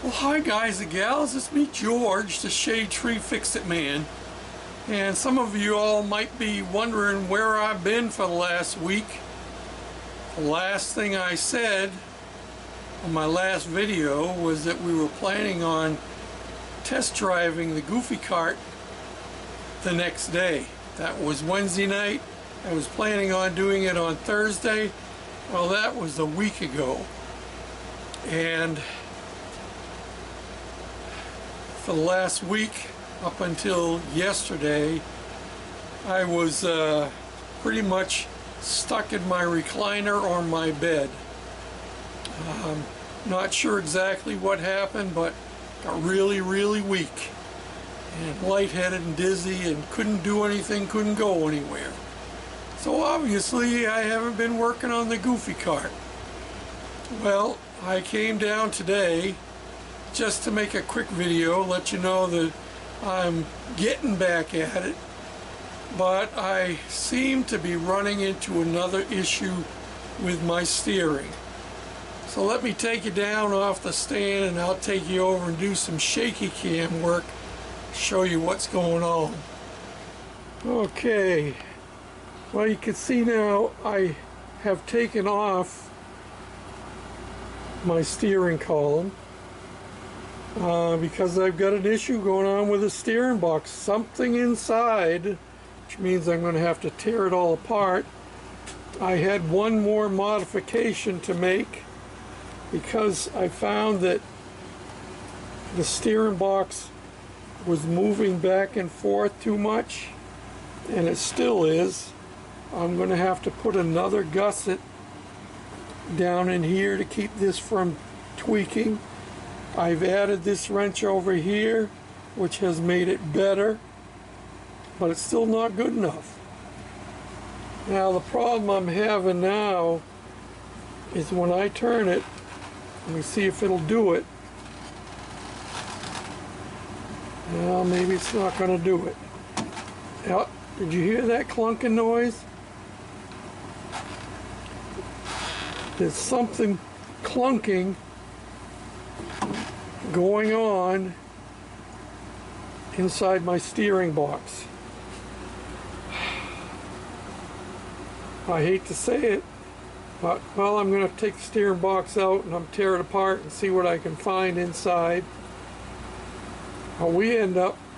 Well, hi guys and gals, it's me George, the Shade Tree Fix-It Man. And some of you all might be wondering where I've been for the last week. The last thing I said on my last video was that we were planning on test driving the Goofy Cart the next day. That was Wednesday night. I was planning on doing it on Thursday. Well, that was a week ago. And for the last week, up until yesterday, I was pretty much stuck in my recliner or my bed. Not sure exactly what happened, but got really weak and lightheaded and dizzy and couldn't do anything, couldn't go anywhere. So obviously I haven't been working on the Goofy Cart. Well, I came down today just to make a quick video, let you know that I'm getting back at it, but I seem to be running into another issue with my steering. So let me take you down off the stand and I'll take you over and do some shaky cam work, show you what's going on. Okay, well, you can see now I have taken off my steering column because I've got an issue going on with the steering box. Something inside, which means I'm going to have to tear it all apart. I had one more modification to make because I found that the steering box was moving back and forth too much, and it still is. I'm going to have to put another gusset down in here to keep this from tweaking. I've added this wrench over here, which has made it better, but it's still not good enough. Now the problem I'm having now is when I turn it, let me see if it'll do it. Well, maybe it's not going to do it. Now, did you hear that clunking noise? There's something clunking going on inside my steering box. I hate to say it, but well, I'm going to take the steering box out and I'm tear it apart and see what I can find inside. We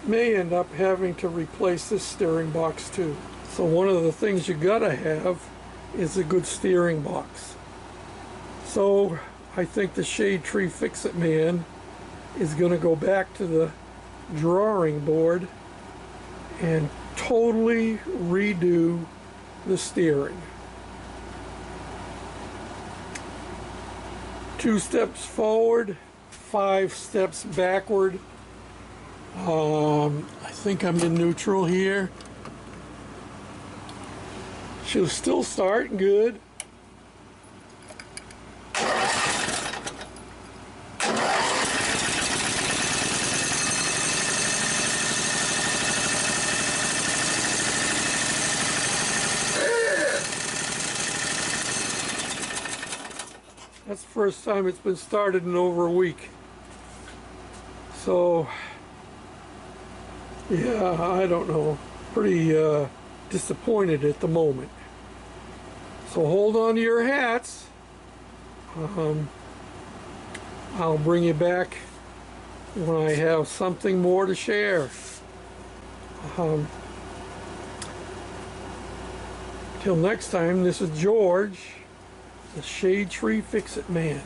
may end up having to replace this steering box too. So one of the things you gotta have is a good steering box. So I think the Shade Tree Fix-It Man is going to go back to the drawing board and totally redo the steering. 2 steps forward, 5 steps backward. I think I'm in neutral here. She'll still start good. That's the first time it's been started in over a week. So, yeah, I don't know. Pretty disappointed at the moment. So hold on to your hats. I'll bring you back when I have something more to share. Till next time, this is George, the Shade Tree Fix-It Man,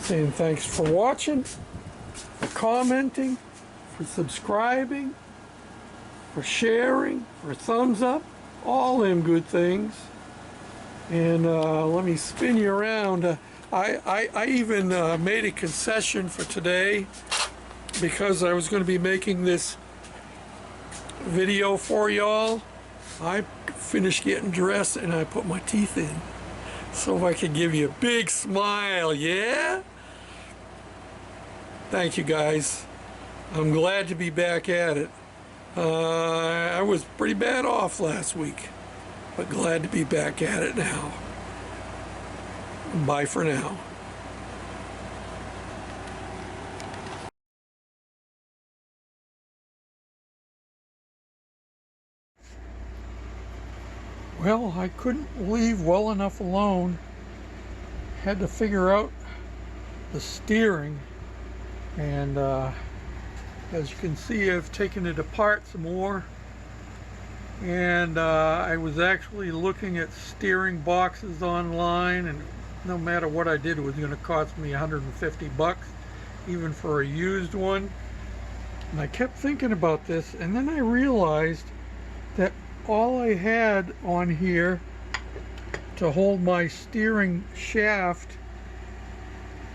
saying thanks for watching, for commenting, for subscribing, for sharing, for thumbs up, all them good things. And let me spin you around. I even made a concession for today because I was going to be making this video for y'all. I finished getting dressed and I put my teeth in so I could give you a big smile. Yeah? Thank you guys. I'm glad to be back at it. I was pretty bad off last week, but glad to be back at it now. Bye for now. Well, I couldn't leave well enough alone. Had to figure out the steering, and as you can see, I've taken it apart some more, and I was actually looking at steering boxes online, and no matter what I did, it was going to cost me 150 bucks, even for a used one. And I kept thinking about this, and then I realized that all I had on here to hold my steering shaft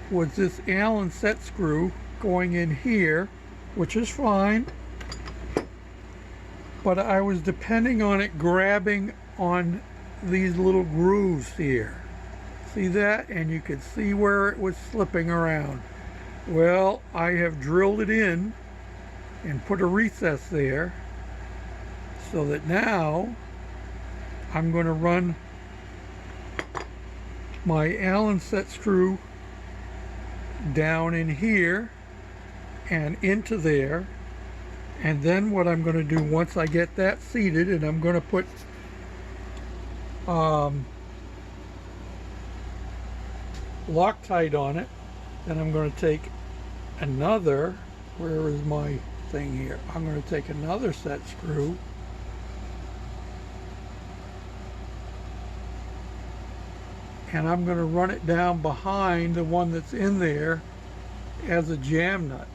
was this Allen set screw going in here, which is fine, but I was depending on it grabbing on these little grooves here. See that? And you could see where it was slipping around. Well, I have drilled it in and put a recess there, so that now I'm going to run my Allen set screw down in here and into there, and then what I'm going to do once I get that seated, and I'm going to put Loctite on it, then I'm going to take another, where is my thing here, I'm going to take another set screw and I'm going to run it down behind the one that's in there as a jam nut,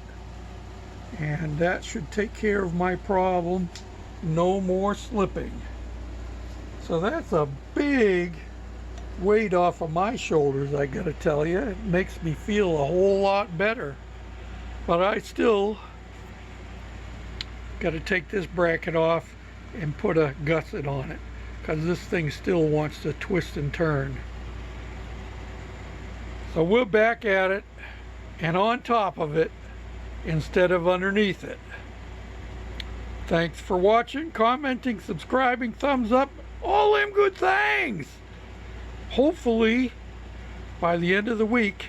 and that should take care of my problem. No more slipping. So that's a big weight off of my shoulders, I gotta tell you. It makes me feel a whole lot better, but I still gotta take this bracket off and put a gusset on it, because this thing still wants to twist and turn. So we're back at it, and on top of it instead of underneath it. Thanks for watching, commenting, subscribing, thumbs up, all them good things. Hopefully by the end of the week,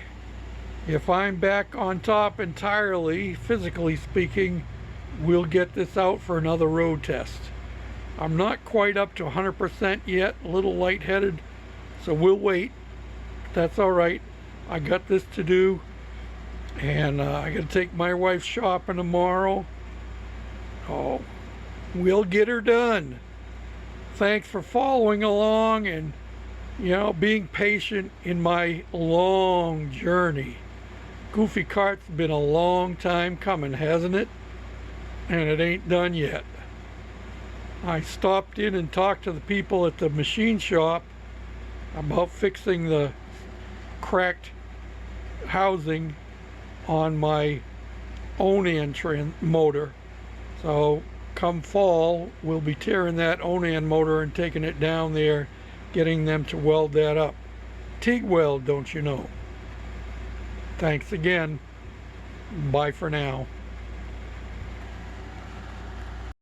if I'm back on top entirely, physically speaking, we'll get this out for another road test. I'm not quite up to 100% yet, a little lightheaded, so we'll wait. That's all right. I got this to do, and I got to take my wife shopping tomorrow. Oh, we'll get her done. Thanks for following along and, you know, being patient in my long journey. Goofy Kart's been a long time coming, hasn't it? And it ain't done yet. I stopped in and talked to the people at the machine shop about fixing the cracked housing on my Onan motor. So come fall, we'll be tearing that Onan motor and taking it down there, getting them to weld that up. TIG weld, don't you know? Thanks again. Bye for now.